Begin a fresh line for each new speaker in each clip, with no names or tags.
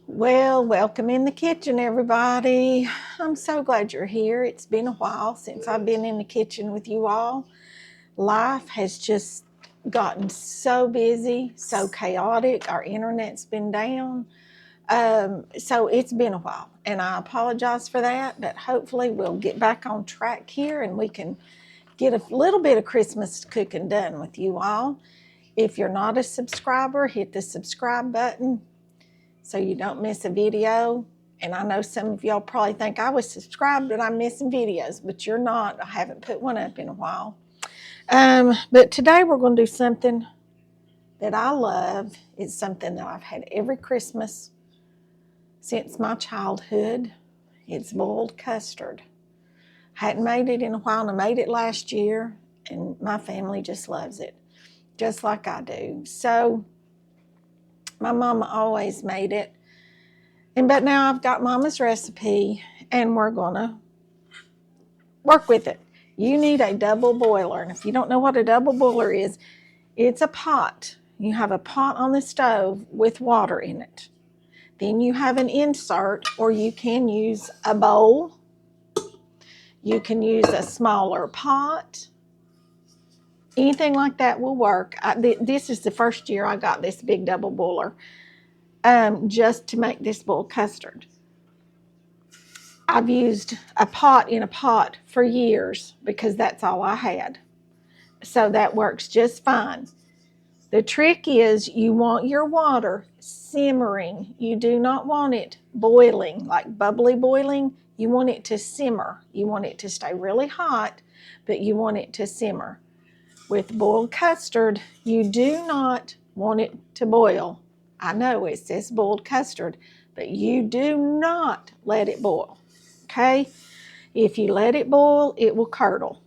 Well, welcome in the kitchen, everybody. I'm so glad you're here. It's been a while since I've been in the kitchen with you all. Life has just gotten so busy, so chaotic. Our internet's been down. So it's been a while, and I apologize for that, but hopefully we'll get back on track here and we can get a little bit of Christmas cooking done with you all. If you're not a subscriber, hit the subscribe button so you don't miss a video. And I know some of y'all probably think I was subscribed and I'm missing videos, but you're not. I haven't put one up in a while. But today we're going to do something that I love. It's something that I've had every Christmas since my childhood. It's boiled custard. Hadn't made it in a while, and I made it last year, and my family just loves it, just like I do. So my mama always made it. But now I've got Mama's recipe, and we're going to work with it. You need a double boiler. And if you don't know what a double boiler is, it's a pot. You have a pot on the stove with water in it. Then you have an insert, or you can use a bowl. You can use a smaller pot. Anything like that will work. This is the first year I got this big double boiler just to make this boiled custard. I've used a pot in a pot for years because that's all I had. So that works just fine. The trick is you want your water simmering. You do not want it boiling, like bubbly boiling. You want it to simmer. You want it to stay really hot, but you want it to simmer. With boiled custard, you do not want it to boil. I know it says boiled custard, but you do not let it boil, okay? If you let it boil, it will curdle.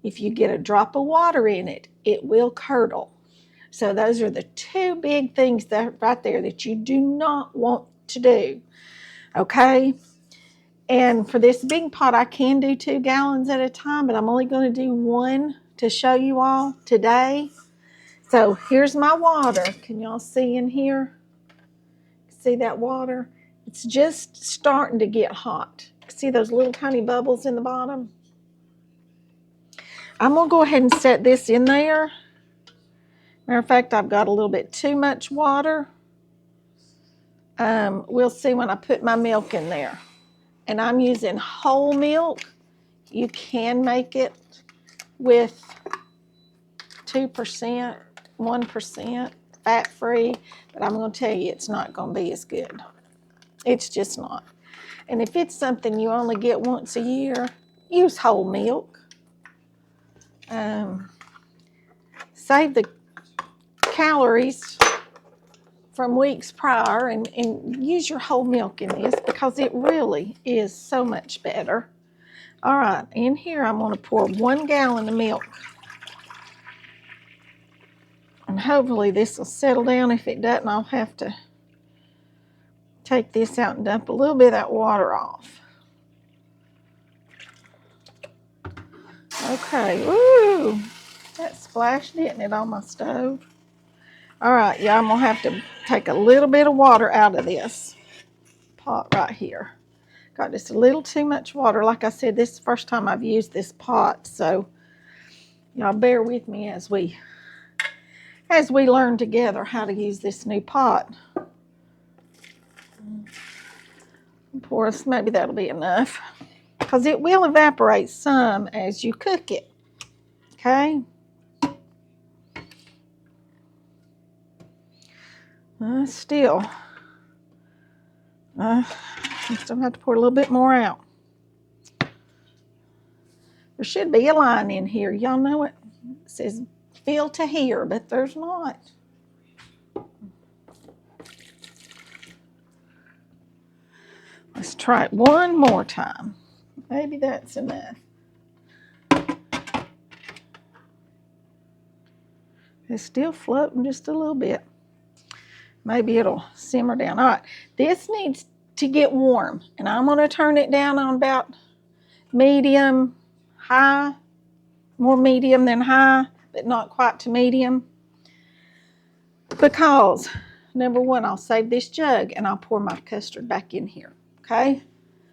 If you get a drop of water in it, it will curdle. So those are the two big things that right there that you do not want to do, okay? And for this big pot, I can do 2 gallons at a time, but I'm only going to do 1 to show you all today. So here's my water. Can y'all see in here? See that water? It's just starting to get hot. See those little tiny bubbles in the bottom? I'm going to go ahead and set this in there. Matter of fact, I've got a little bit too much water. We'll see when I put my milk in there. And I'm using whole milk. You can make it with 2%, 1%, fat-free, but I'm going to tell you it's not going to be as good. It's just not. And if it's something you only get once a year, use whole milk. Save the calories from weeks prior and use your whole milk in this because it really is so much better. All right, in here I'm going to pour 1 gallon of milk. And hopefully this will settle down. If it doesn't, I'll have to take this out and dump a little bit of that water off. Okay, woo! That splashed, didn't it, on my stove? All right, yeah, I'm going to have to take a little bit of water out of this pot right here. Got just a little too much water. Like I said, this is the first time I've used this pot, so y'all bear with me as we learn together how to use this new pot. Pour us, maybe that'll be enough, because it will evaporate some as you cook it, okay? Still have to pour a little bit more out. There should be a line in here. Y'all know it. It says fill to here, but there's not. Let's try it one more time. Maybe that's enough. It's still floating just a little bit. Maybe it'll simmer down. All right, this needs to get warm, and I'm going to turn it down on about medium, high, more medium than high, but not quite to medium, because number one, I'll save this jug and I'll pour my custard back in here, okay?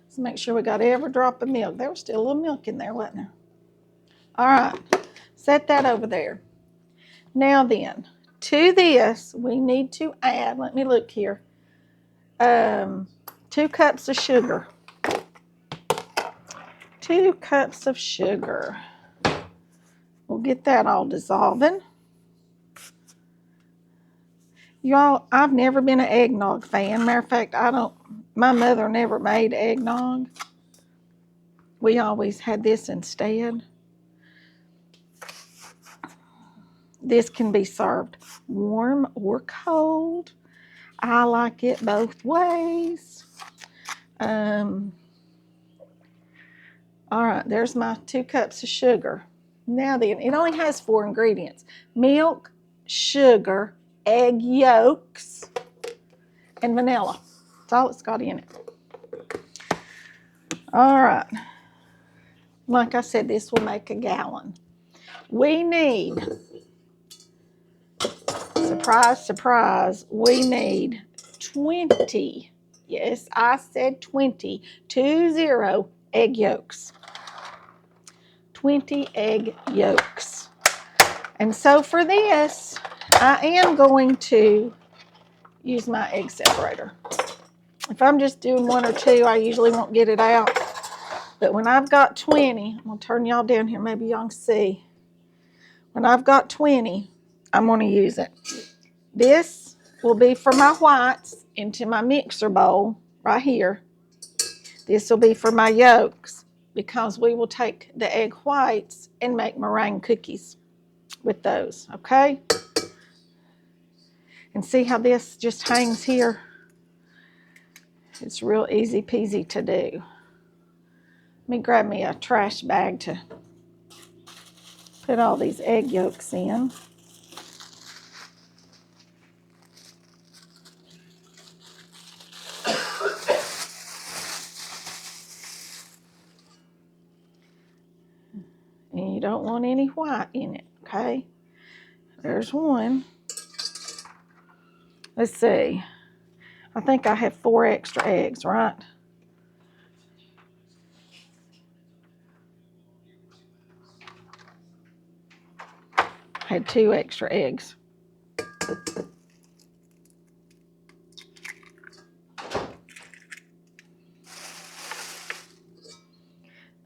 So make sure we got every drop of milk. There was still a little milk in there, wasn't there? All right, set that over there. Now then, to this, we need to add, let me look here, 2 cups of sugar. 2 cups of sugar. We'll get that all dissolving. Y'all, I've never been an eggnog fan. Matter of fact, my mother never made eggnog. We always had this instead. This can be served warm or cold. I like it both ways. All right, there's my 2 cups of sugar. Now then, it only has 4 ingredients. Milk, sugar, egg yolks, and vanilla. That's all it's got in it. All right. Like I said, this will make a gallon. We need, surprise, surprise, we need 20. Yes, I said 20. 20 egg yolks. 20 egg yolks. And so for this, I am going to use my egg separator. If I'm just doing 1 or 2, I usually won't get it out. But when I've got 20, I'm going to turn y'all down here, maybe y'all can see. When I've got 20, I'm going to use it. This will be for my whites into my mixer bowl right here. This will be for my yolks because we will take the egg whites and make meringue cookies with those, okay? And see how this just hangs here? It's real easy peasy to do. Let me grab me a trash bag to put all these egg yolks in. And you don't want any white in it, okay? There's one. Let's see. I think I have 4 extra eggs, right? I had 2 extra eggs.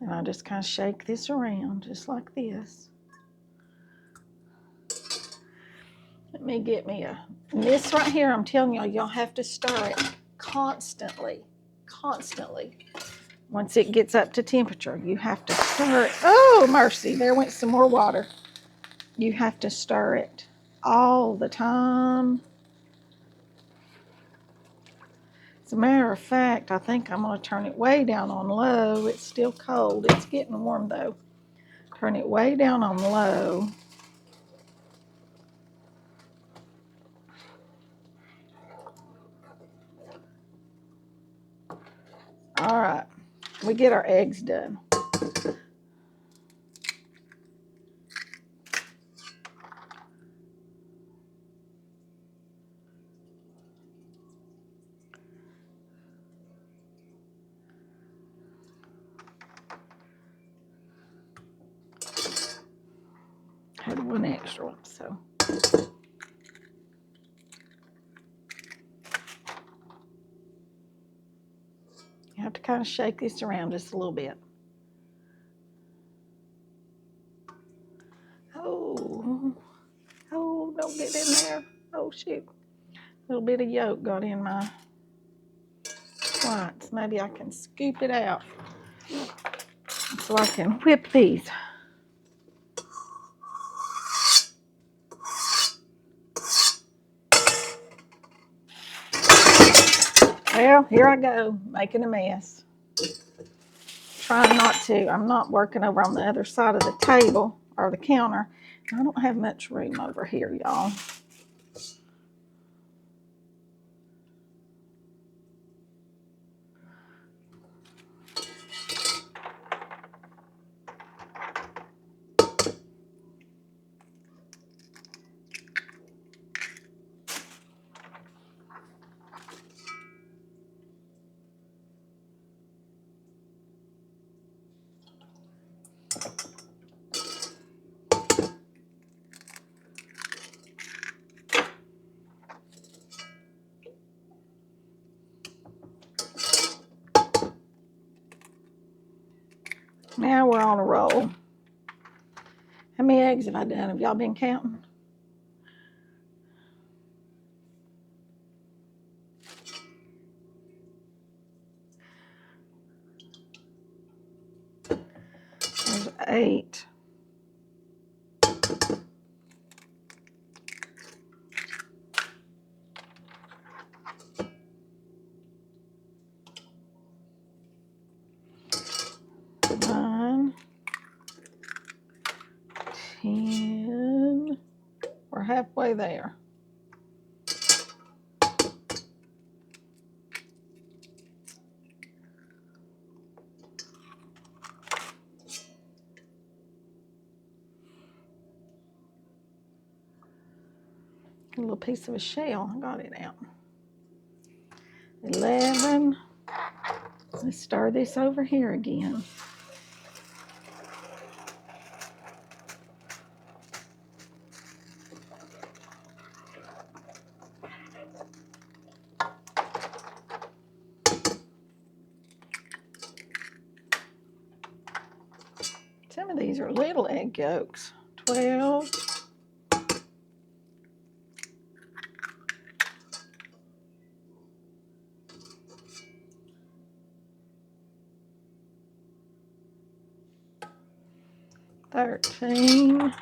And I just kind of shake this around just like this. Let me get me this right here, I'm telling y'all have to stir it constantly. Once it gets up to temperature, you have to stir it. Oh, mercy, there went some more water. You have to stir it all the time. As a matter of fact, I think I'm going to turn it way down on low. It's still cold. It's getting warm though. Turn it way down on low. All right, we get our eggs done. Had 1 extra one, so. You have to kind of shake this around just a little bit. Oh, don't get in there. Oh, shoot. A little bit of yolk got in my whites. Maybe I can scoop it out so I can whip these. Well, here I go, making a mess. Trying not to. I'm not working over on the other side of the table or the counter. I don't have much room over here, y'all. Now we're on a roll. How many eggs have I done? Have y'all been counting? There's 8. Nine, 10. We're halfway there. A little piece of a shell. I got it out. 11. Let's stir this over here again. Some of these are little egg yolks. 12. 13.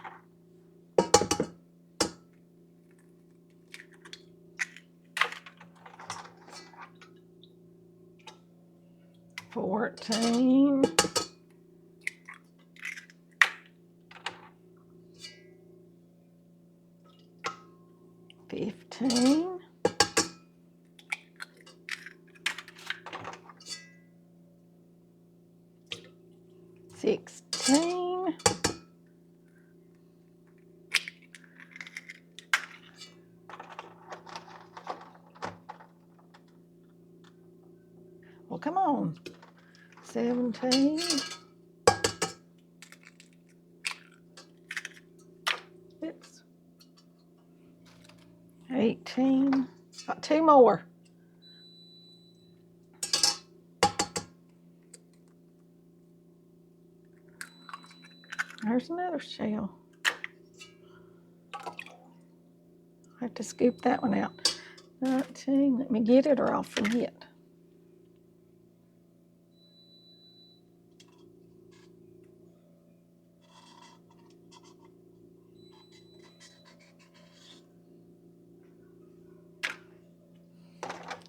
14. 15. 16. 17. 18. Got 2 more. There's another shell. I have to scoop that one out. 19. Let me get it or I'll forget.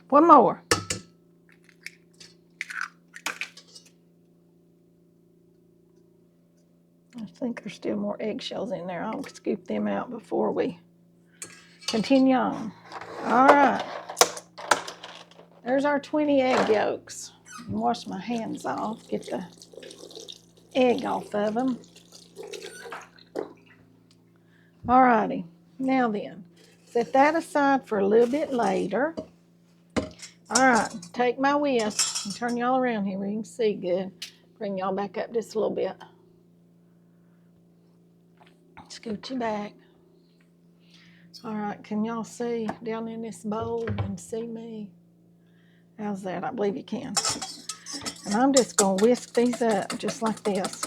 One more. I think there's still more eggshells in there. I'll scoop them out before we continue on. All right. There's our 20 egg yolks. Wash my hands off, get the egg off of them. All righty. Now then, set that aside for a little bit later. All right, take my whisk and turn y'all around here where you can see good. Bring y'all back up just a little bit. Scoot you back. All right, can y'all see down in this bowl and see me? How's that? I believe you can. And I'm just going to whisk these up just like this.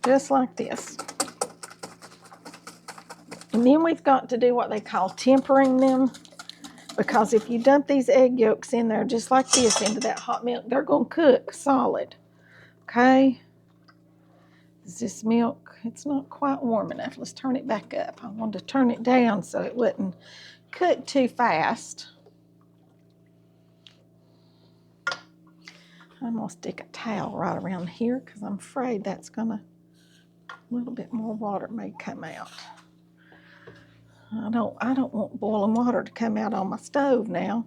Just like this. And then we've got to do what they call tempering them, because if you dump these egg yolks in there just like this into that hot milk, they're going to cook solid. Okay? Is this milk? It's not quite warm enough. Let's turn it back up. I wanted to turn it down so it wouldn't cook too fast. I'm going to stick a towel right around here because I'm afraid that's going to, a little bit more water may come out. I don't want boiling water to come out on my stove now.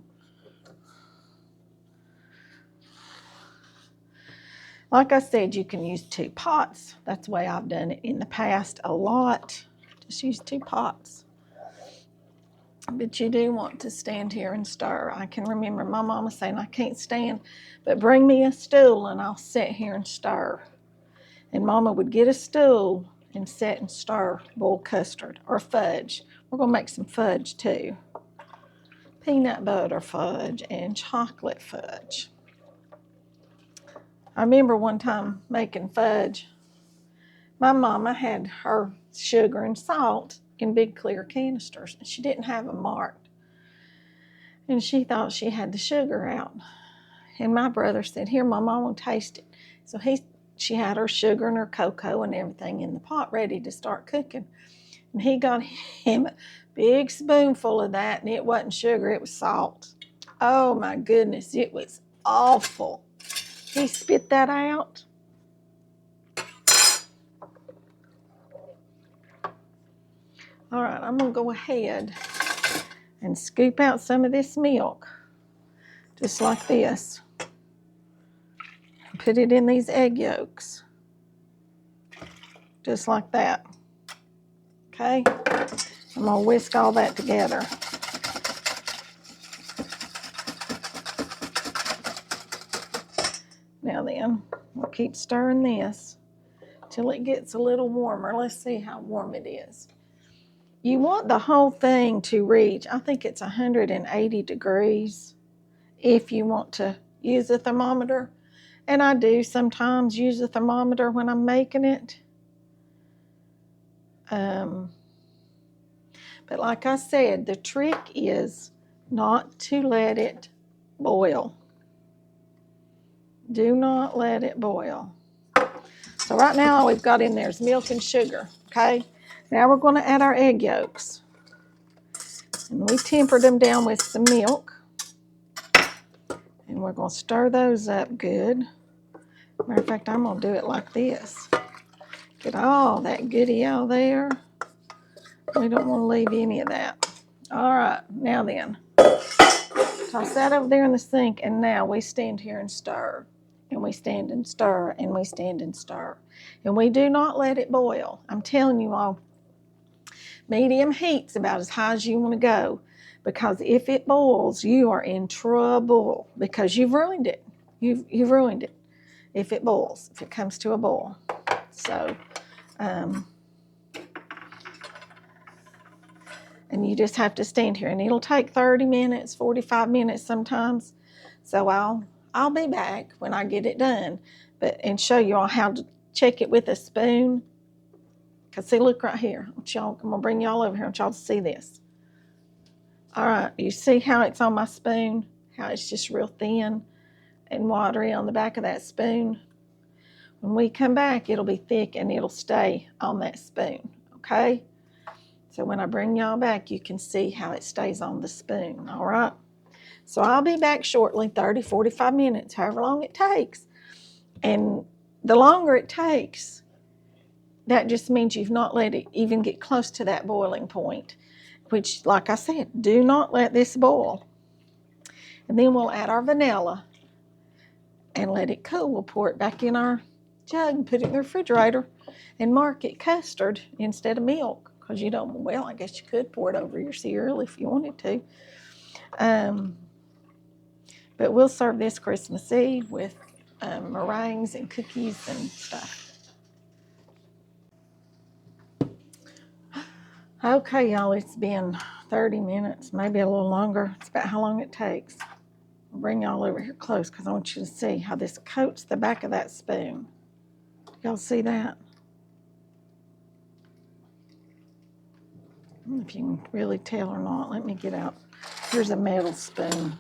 Like I said, you can use 2 pots. That's the way I've done it in the past a lot. Just use 2 pots. But you do want to stand here and stir. I can remember my mama saying, I can't stand, but bring me a stool and I'll sit here and stir. And Mama would get a stool and sit and stir boiled custard or fudge. We're going to make some fudge too. peanut butter fudge and chocolate fudge. I remember one time making fudge. My mama had her sugar and salt in big clear canisters, and she didn't have them marked. And she thought she had the sugar out. And my brother said, "Here, Mama, I want to taste it." So she had her sugar and her cocoa and everything in the pot ready to start cooking. And he got him a big spoonful of that, and it wasn't sugar, it was salt. Oh my goodness, it was awful. He spit that out. All right, I'm gonna go ahead and scoop out some of this milk, just like this. Put it in these egg yolks, just like that. Okay, I'm gonna whisk all that together. Now then, we'll keep stirring this till it gets a little warmer. Let's see how warm it is. You want the whole thing to reach, I think it's 180 degrees if you want to use a thermometer. And I do sometimes use a thermometer when I'm making it. But like I said, the trick is not to let it boil. Do not let it boil. So right now all we've got in there is milk and sugar, okay? Now we're going to add our egg yolks. And we tempered them down with some milk. And we're going to stir those up good. Matter of fact, I'm going to do it like this. Get all that goodie out there. We don't want to leave any of that. All right, now then. Toss that over there in the sink, and now we stand here and stir. And we stand and stir, and we stand and stir. And we do not let it boil. I'm telling you all, medium heat's about as high as you want to go, because if it boils, you are in trouble because you've ruined it. You've ruined it if it boils, if it comes to a boil. So, and you just have to stand here, and it'll take 30 minutes, 45 minutes sometimes. So I'll be back when I get it done, and show you all how to check it with a spoon. Cause see, look right here. I'm gonna bring y'all over here. I want y'all to see this. All right, you see how it's on my spoon? How it's just real thin and watery on the back of that spoon? When we come back, it'll be thick and it'll stay on that spoon, okay? So when I bring y'all back, you can see how it stays on the spoon, all right? So I'll be back shortly, 30, 45 minutes, however long it takes. And the longer it takes, that just means you've not let it even get close to that boiling point, which, like I said, do not let this boil. And then we'll add our vanilla and let it cool. We'll pour it back in our jug and put it in the refrigerator and mark it custard instead of milk, because you don't, well, I guess you could pour it over your cereal if you wanted to. But we'll serve this Christmas Eve with meringues and cookies and stuff. Okay, y'all, it's been 30 minutes, maybe a little longer. It's about how long it takes. I'll bring y'all over here close because I want you to see how this coats the back of that spoon. Y'all see that? I don't know if you can really tell or not. Let me get out. Here's a metal spoon.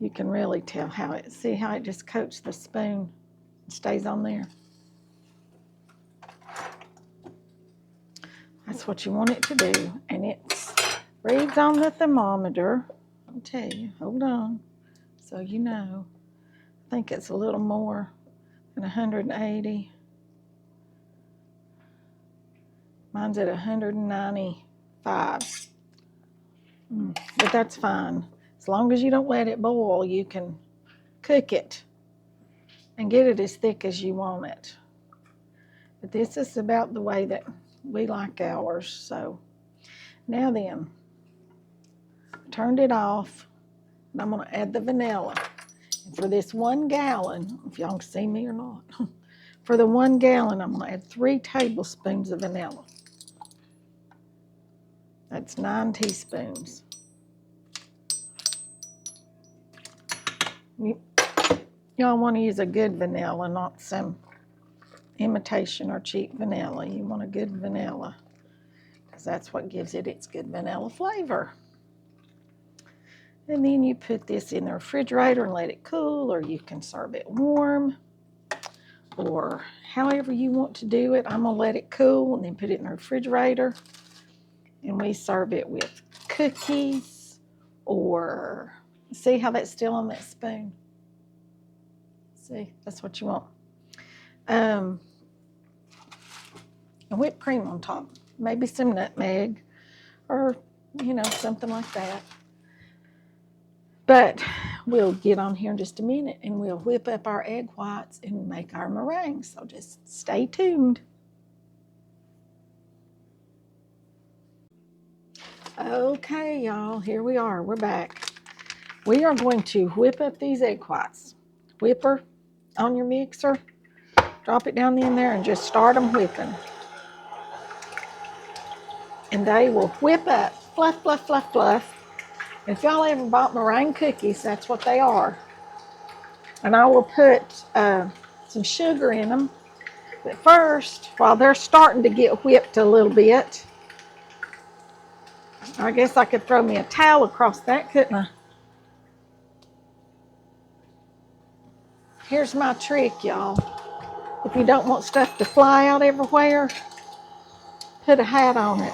You can really tell see how it just coats the spoon and stays on there. That's what you want it to do. And it reads on the thermometer. I'll tell you, hold on, so you know. I think it's a little more than 180. Mine's at 195. But that's fine. As long as you don't let it boil, you can cook it and get it as thick as you want it. But this is about the way that we like ours. So now then, I turned it off, and I'm going to add the vanilla. And for this 1 gallon, if y'all can see me or not, for the 1 gallon, I'm going to add 3 tablespoons of vanilla. That's 9 teaspoons. Y'all want to use a good vanilla, not some imitation or cheap vanilla. You want a good vanilla because that's what gives it its good vanilla flavor. And then you put this in the refrigerator and let it cool, or you can serve it warm, or however you want to do it. I'm going to let it cool and then put it in the refrigerator. And we serve it with cookies, or see how that's still on that spoon? See, that's what you want. And whipped cream on top, maybe some nutmeg, or something like that. But we'll get on here in just a minute and we'll whip up our egg whites and make our meringue. So just stay tuned. Okay, y'all, here we are. We're back. We are going to whip up these egg whites. Whipper on your mixer. Drop it down in there and just start them whipping. And they will whip up. Fluff, fluff, fluff, fluff. If y'all ever bought meringue cookies, that's what they are. And I will put some sugar in them. But first, while they're starting to get whipped a little bit, I guess I could throw me a towel across that, couldn't I? Here's my trick, y'all. If you don't want stuff to fly out everywhere, put a hat on it.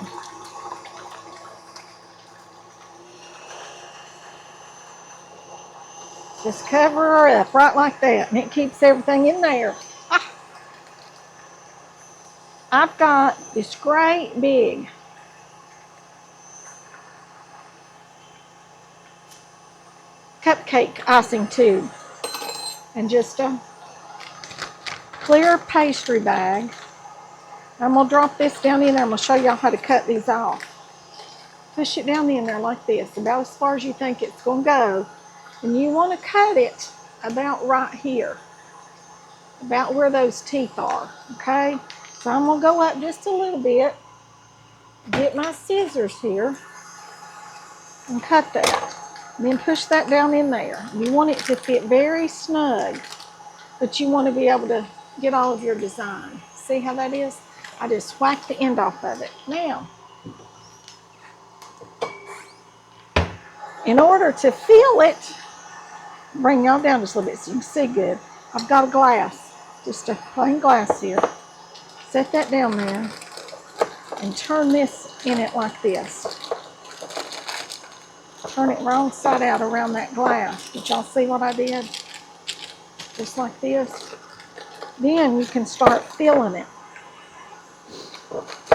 Just cover her up right like that, and it keeps everything in there. I've got this great big cupcake icing tube and just a clear pastry bag. I'm going to drop this down in there. I'm going to show y'all how to cut these off. Push it down in there like this, about as far as you think it's going to go. And you want to cut it about right here, about where those teeth are, okay? So I'm going to go up just a little bit, get my scissors here, and cut that. And then push that down in there. You want it to fit very snug, but you want to be able to get all of your design. See how that is? I just whack the end off of it. Now, in order to fill it, bring y'all down just a little bit so you can see good. I've got a glass, just a plain glass here. Set that down there and turn this in it like this. Turn it wrong side out around that glass. Did y'all see what I did? Just like this. Then you can start filling it.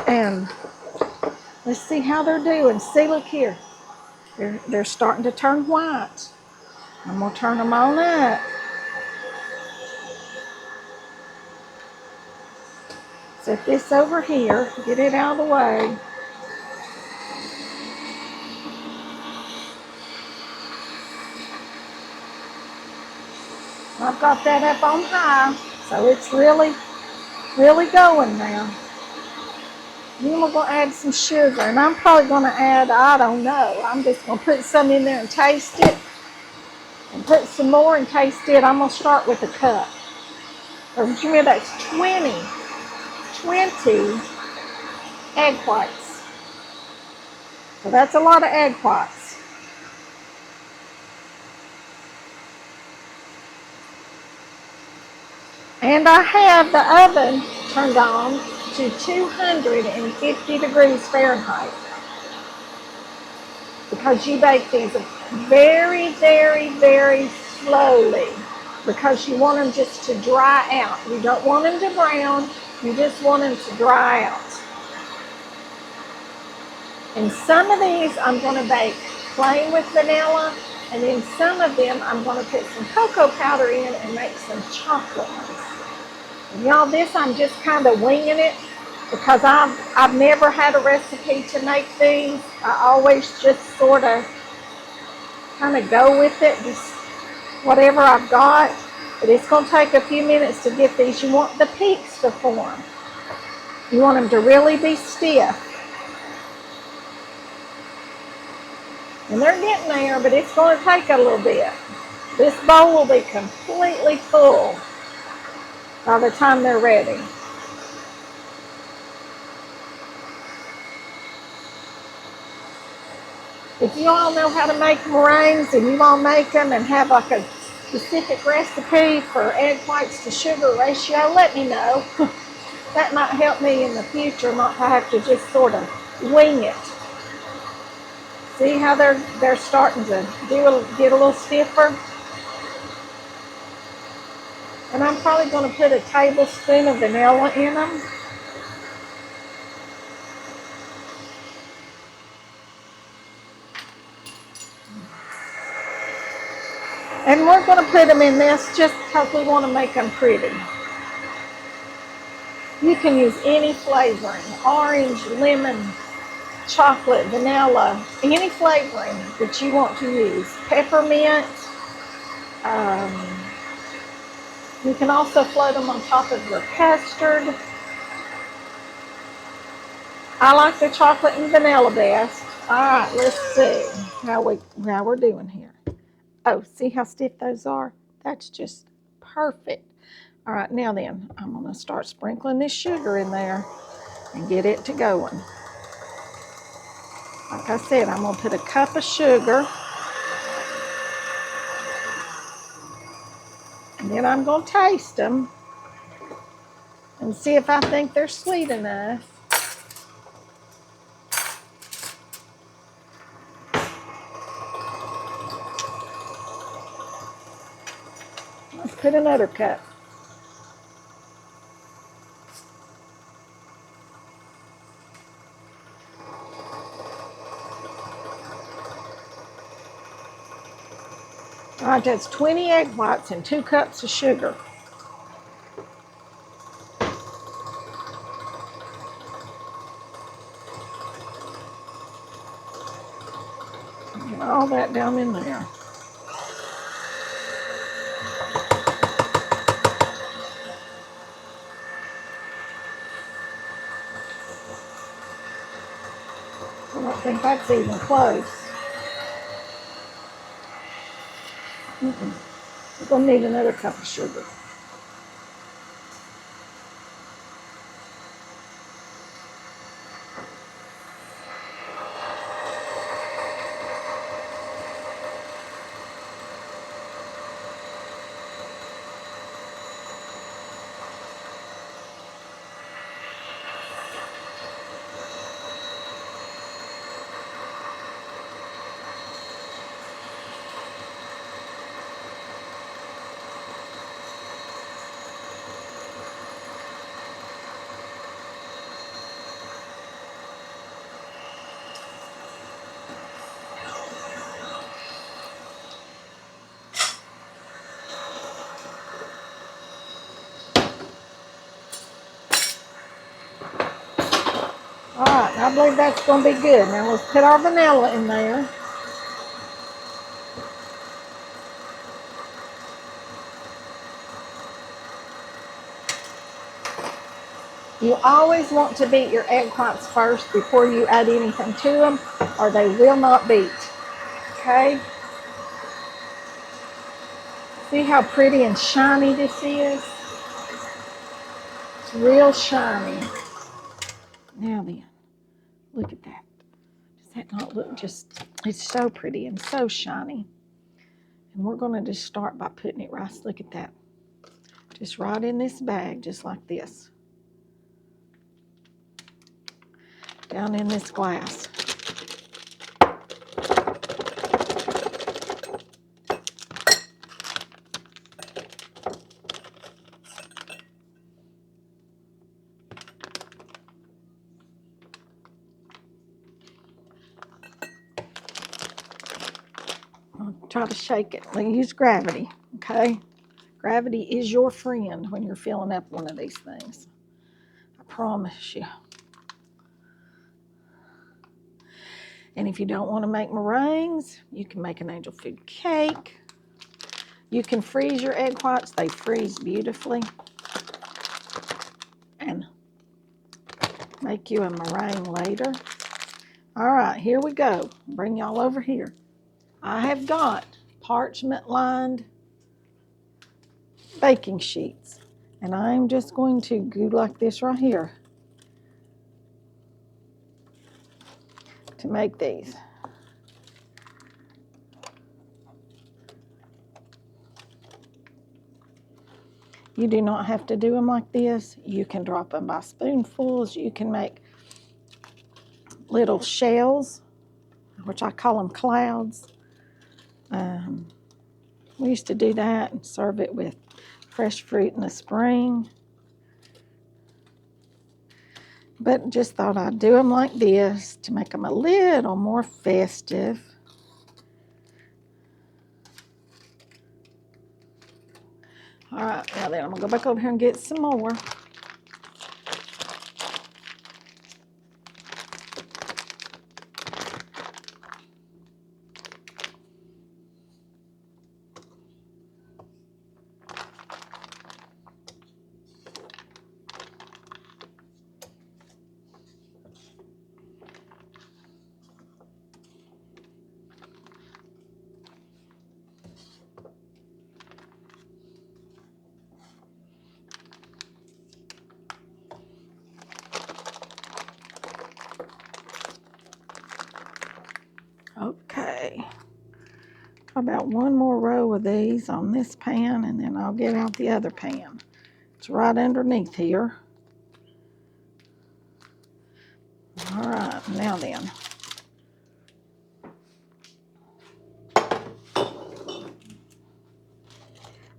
And let's see how they're doing. See, look here. They're starting to turn white. I'm going to turn them on up. Set this over here. Get it out of the way. I've got that up on high, so it's really going now. Then we're going to add some sugar, and I'm probably going to add, I don't know, I'm just going to put some in there and taste it, and put some more and taste it. I'm going to start with a cup. Remember, that's 20 egg whites. So that's a lot of egg whites. And I have the oven turned on to 250 degrees Fahrenheit. Because you bake these very, very, very slowly. Because you want them just to dry out. You don't want them to brown. You just want them to dry out. And some of these I'm going to bake plain with vanilla. And then some of them I'm going to put some cocoa powder in and make some chocolate ones. And y'all, this I'm just kind of winging it because I've never had a recipe to make these. I always just sort of kind of go with it, just whatever I've got. But it's going to take a few minutes to get these. You want the peaks to form. You want them to really be stiff. And they're getting there, but it's going to take a little bit. This bowl will be completely full by the time they're ready. If you all know how to make meringues and you all make them and have like a specific recipe for egg whites to sugar ratio, let me know. That might help me in the future not to have to just sort of wing it. See how they're starting to get a little stiffer? And I'm probably going to put a tablespoon of vanilla in them. And we're going to put them in this just because we want to make them pretty. You can use any flavoring, orange, lemon, chocolate, vanilla, any flavoring that you want to use. Peppermint. You can also float them on top of your custard. I like the chocolate and vanilla best. All right, let's see how we're doing here. Oh, see how stiff those are? That's just perfect. All right, now then, I'm going to start sprinkling this sugar in there and get it to going. Like I said, I'm going to put a cup of sugar. And then I'm going to taste them and see if I think they're sweet enough. Let's put another cup. All right, that's 20 egg whites and 2 cups of sugar. Get all that down in there. I don't think that's even close. We're going to need another cup of sugar. All right, I believe that's going to be good. Now let's put our vanilla in there. You always want to beat your egg whites first before you add anything to them, or they will not beat. Okay? See how pretty and shiny this is? It's real shiny. Now then, look at that. Does that not look just, it's so pretty and so shiny. And we're going to just start by putting it right, look at that. Just right in this bag, just like this. Down in this glass. I'll try to shake it. Use gravity, okay? Gravity is your friend when you're filling up one of these things. I promise you. And if you don't want to make meringues, you can make an angel food cake. You can freeze your egg whites. They freeze beautifully. And make you a meringue later. All right, here we go. Bring y'all over here. I have got parchment lined baking sheets. And I'm just going to glue like this right here to make these. You do not have to do them like this. You can drop them by spoonfuls. You can make little shells, which I call them clouds. We used to do that and serve it with fresh fruit in the spring. But just thought I'd do them like this to make them a little more festive. All right, now then I'm gonna go back over here and get some more. Okay, about one more row of these on this pan, and then I'll get out the other pan. It's right underneath here. All right, now then.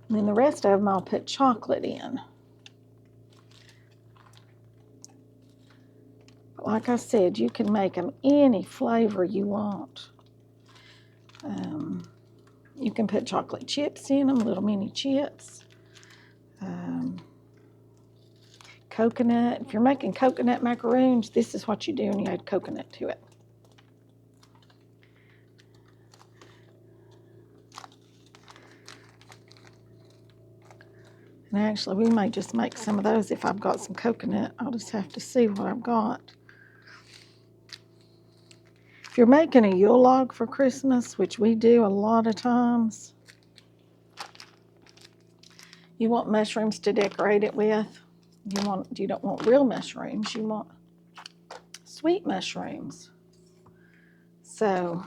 And then the rest of them I'll put chocolate in. But like I said, you can make them any flavor you want. You can put chocolate chips in them, little mini chips. Coconut. If you're making coconut macaroons, this is what you do, and you add coconut to it. And actually, we may just make some of those if I've got some coconut. I'll just have to see what I've got. If you're making a Yule log for Christmas, which we do a lot of times, you want mushrooms to decorate it with. You don't want real mushrooms. You want sweet mushrooms. So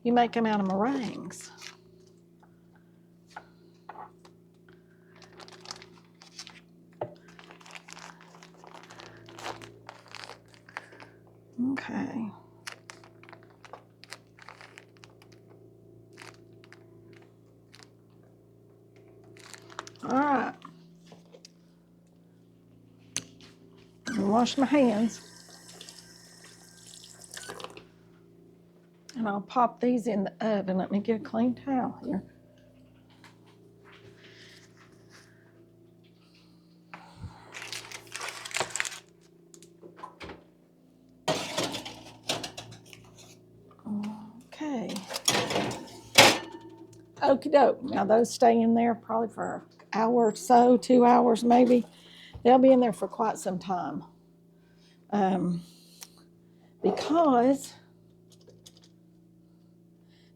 you make them out of meringues. Okay. All right. Wash my hands. And I'll pop these in the oven. Let me get a clean towel here. Okay. Okie doke. Now those stay in there probably for an hour or so, 2 hours maybe. They'll be in there for quite some time. Because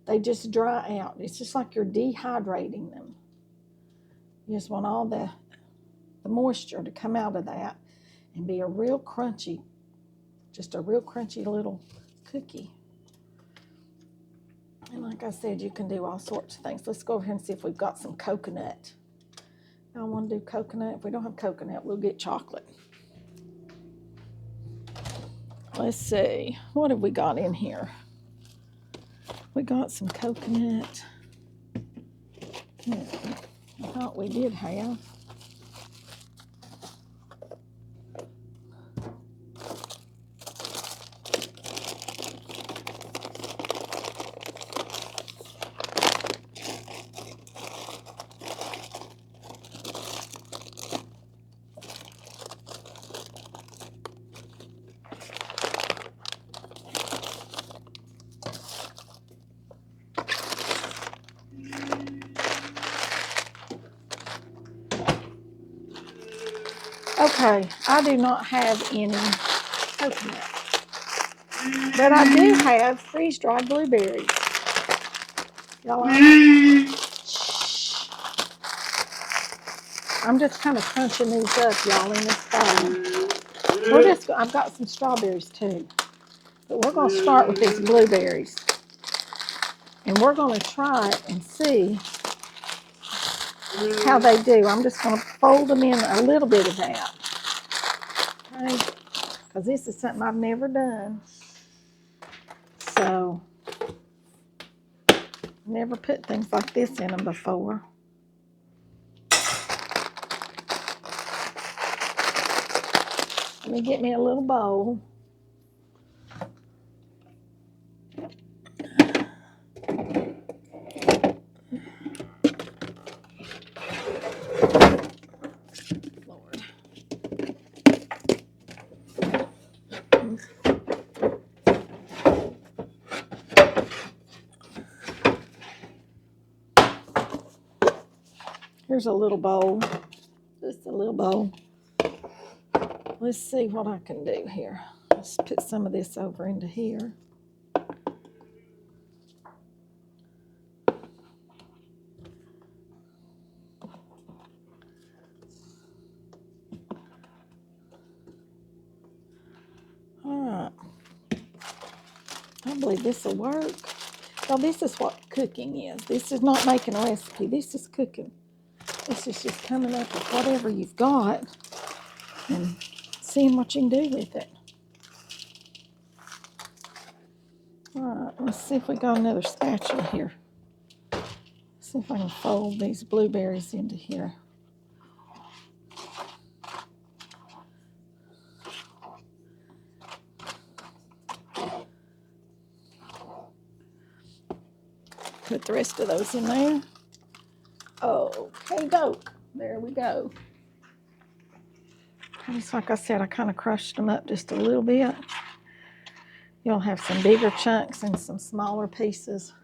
they just dry out. It's just like you're dehydrating them. You just want all the moisture to come out of that and be a real crunchy, just a real crunchy little cookie. And like I said, you can do all sorts of things. Let's go over here and see if we've got some coconut. I want to do coconut. If we don't have coconut, we'll get chocolate. Let's see. What have we got in here? We got some coconut. I thought we did have. Okay, I do not have any coconut. But I do have freeze-dried blueberries. Y'all like them? Shh. I'm just kind of crunching these up, y'all, in this bowl. I've got some strawberries too. But we're going to start with these blueberries. And we're going to try it and see how they do. I'm just going to fold them in a little bit of that. Okay? Because this is something I've never done. So, never put things like this in them before. Let me get me a little bowl. Lord. Here's a little bowl. Just a little bowl. Let's see what I can do here. Let's put some of this over into here. Alright. I believe this will work. Now this is what cooking is. This is not making a recipe. This is cooking. This is just coming up with whatever you've got and seeing what you can do with it. Alright, let's see if we got another spatula here. See if I can fold these blueberries into here. Put the rest of those in there. Okay, doke. There we go. Just like I said, I kind of crushed them up just a little bit. You'll have some bigger chunks and some smaller pieces.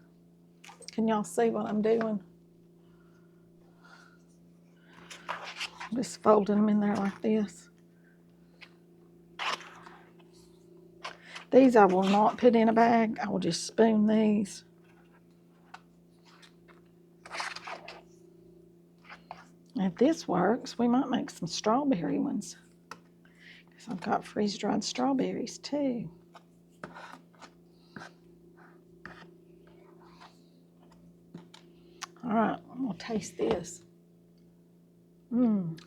Can y'all see what I'm doing? I'm just folding them in there like this. These I will not put in a bag. I will just spoon these. If this works, we might make some strawberry ones. Because I've got freeze-dried strawberries too. All right, I'm gonna taste this. Mmm.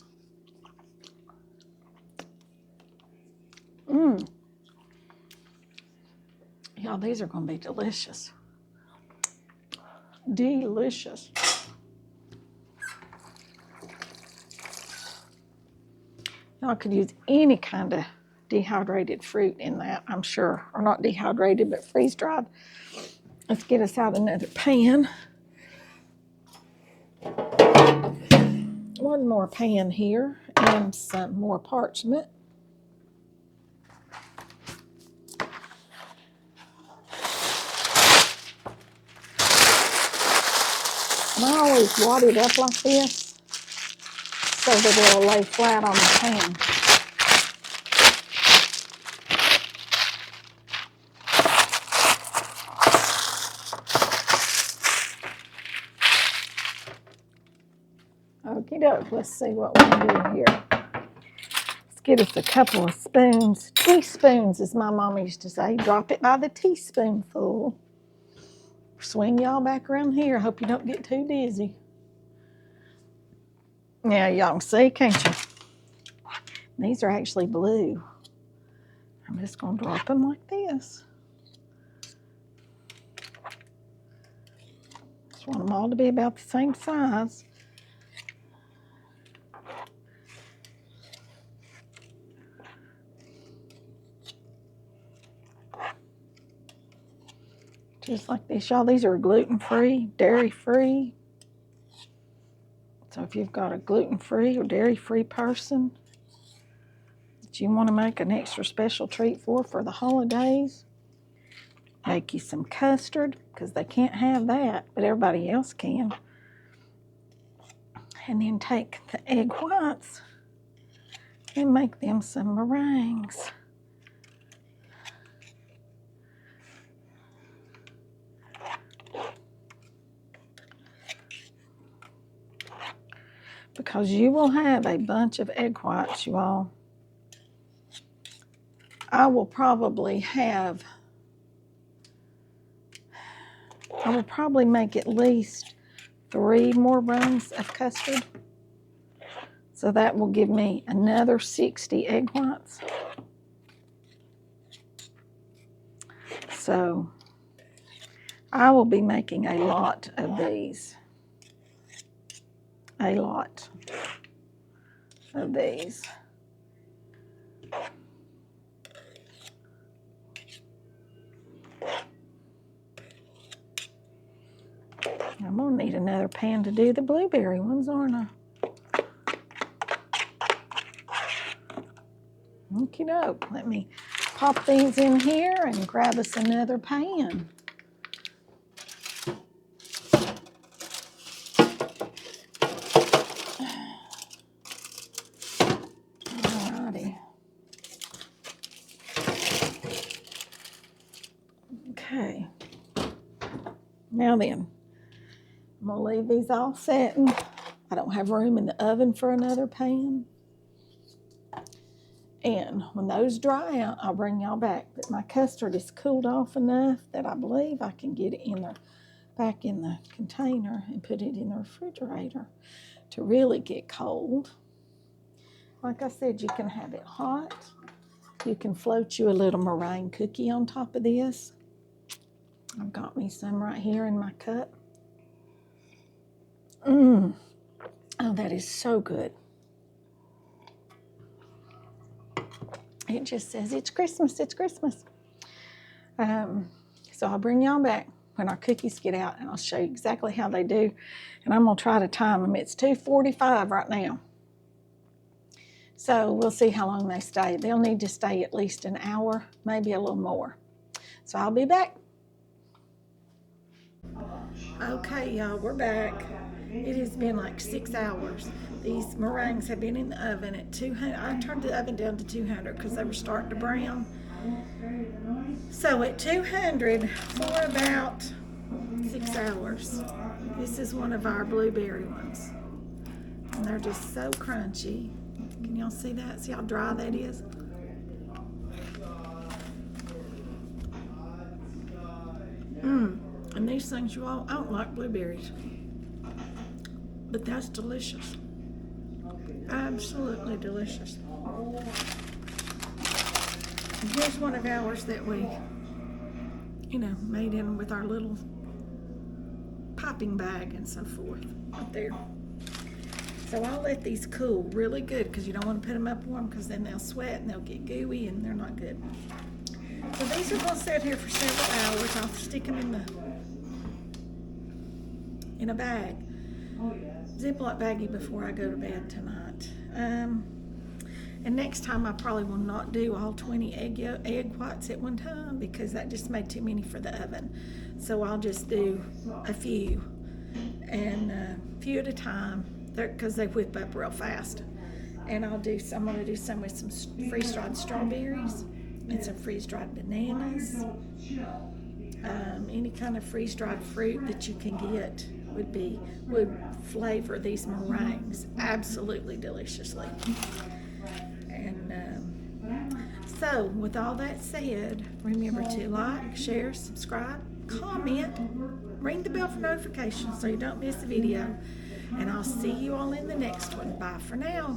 Mmm. Y'all, these are gonna be delicious. Delicious. Y'all could use any kind of dehydrated fruit in that, I'm sure. Or not dehydrated, but freeze-dried. Let's get us out another pan. One more pan here and some more parchment. And I always wad it up like this so that it'll lay flat on the pan. Okie doke, let's see what we can do here. Let's get us a couple of spoons. Teaspoons, as my mama used to say. Drop it by the teaspoonful. Swing y'all back around here. I hope you don't get too dizzy. Yeah, y'all can see, can't you? These are actually blue. I'm just going to drop them like this. Just want them all to be about the same size. Just like this, y'all. These are gluten-free, dairy-free. So if you've got a gluten-free or dairy-free person that you want to make an extra special treat for the holidays, make you some custard, because they can't have that, but everybody else can. And then take the egg whites and make them some meringues. because you will have a bunch of egg whites, you all. I will probably make at least 3 more runs of custard. So that will give me another 60 egg whites. So I will be making a lot of these. A lot of these. I'm going to need another pan to do the blueberry ones, aren't I? Okie doke. Let me pop these in here and grab us another pan. Alrighty. Okay. Now then, I'm going to leave these all setting. I don't have room in the oven for another pan. And when those dry out, I'll bring y'all back. But my custard is cooled off enough that I believe I can get it back in the container and put it in the refrigerator to really get cold. Like I said, you can have it hot. You can float you a little meringue cookie on top of this. I've got me some right here in my cup. Oh, that is so good. It just says, it's Christmas, it's Christmas. So I'll bring y'all back when our cookies get out, and I'll show you exactly how they do. And I'm going to try to time them. It's 2:45 right now. So we'll see how long they stay. They'll need to stay at least an hour, maybe a little more. So I'll be back. Okay, y'all, we're back. It has been like 6 hours. These meringues have been in the oven at 200. I turned the oven down to 200 because they were starting to brown. So at 200 for about 6 hours. This is one of our blueberry ones. And they're just so crunchy. Can y'all see that? See how dry that is? And these things, you all, I don't like blueberries. But that's delicious. Absolutely delicious. And here's one of ours that we, made in with our little piping bag and so forth up there. So I'll let these cool really good because you don't want to put them up warm because then they'll sweat and they'll get gooey and they're not good. So these are going to sit here for several hours. I'll stick them in a bag. Ziploc baggie before I go to bed tonight. And next time I probably will not do all 20 egg whites at one time because that just made too many for the oven. So I'll just do a few and a few at a time because they whip up real fast. And I'm going to do some with some freeze-dried strawberries and some freeze-dried bananas. Any kind of freeze-dried fruit that you can get would flavor these meringues absolutely deliciously. And so with all that said, remember to like, share, subscribe, comment, ring the bell for notifications so you don't miss a video. And I'll see you all in the next one. Bye for now.